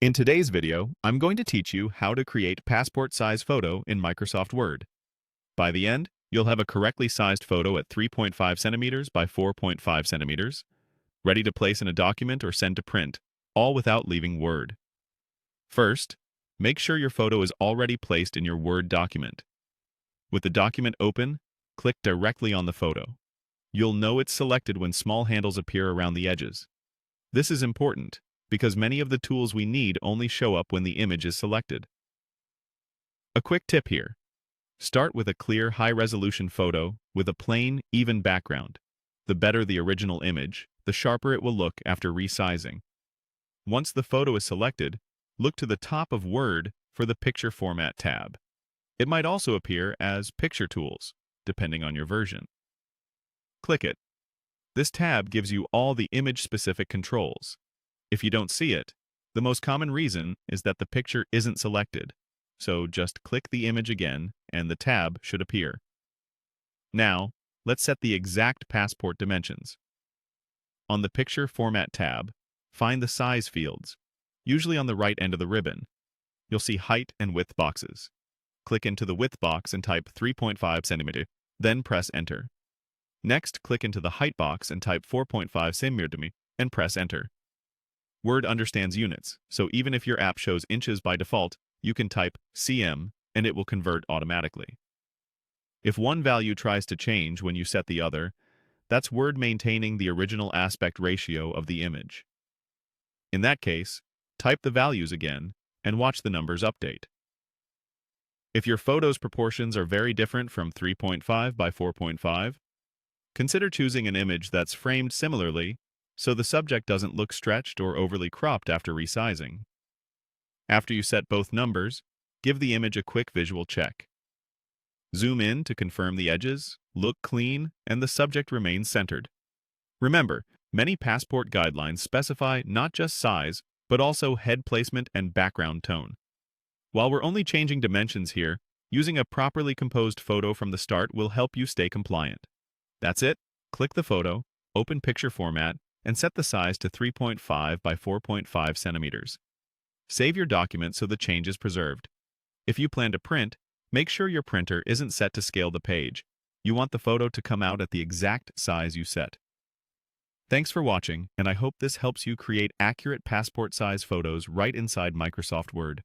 In today's video, I'm going to teach you how to create passport-size photo in Microsoft Word. By the end, you'll have a correctly sized photo at 3.5 centimeters by 4.5 centimeters, ready to place in a document or send to print, all without leaving Word. First, make sure your photo is already placed in your Word document. With the document open, click directly on the photo. You'll know it's selected when small handles appear around the edges. This is important, because many of the tools we need only show up when the image is selected. A quick tip here. Start with a clear, high-resolution photo with a plain, even background. The better the original image, the sharper it will look after resizing. Once the photo is selected, look to the top of Word for the Picture Format tab. It might also appear as Picture Tools, depending on your version. Click it. This tab gives you all the image-specific controls. If you don't see it, the most common reason is that the picture isn't selected, so just click the image again and the tab should appear. Now, let's set the exact passport dimensions. On the Picture Format tab, find the size fields, usually on the right end of the ribbon. You'll see height and width boxes. Click into the width box and type 3.5 centimeter, then press Enter. Next, click into the height box and type 4.5 centimeter and press Enter. Word understands units, so even if your app shows inches by default, you can type cm and it will convert automatically. If one value tries to change when you set the other, that's Word maintaining the original aspect ratio of the image. In that case, type the values again and watch the numbers update. If your photo's proportions are very different from 3.5 by 4.5, consider choosing an image that's framed similarly so the subject doesn't look stretched or overly cropped after resizing. After you set both numbers, give the image a quick visual check. Zoom in to confirm the edges, look clean, and the subject remains centered. Remember, many passport guidelines specify not just size, but also head placement and background tone. While we're only changing dimensions here, using a properly composed photo from the start will help you stay compliant. That's it. Click the photo, open Picture Format, and set the size to 3.5 by 4.5 centimeters. Save your document so the change is preserved. If you plan to print, make sure your printer isn't set to scale the page. You want the photo to come out at the exact size you set. Thanks for watching, and I hope this helps you create accurate passport-size photos right inside Microsoft Word.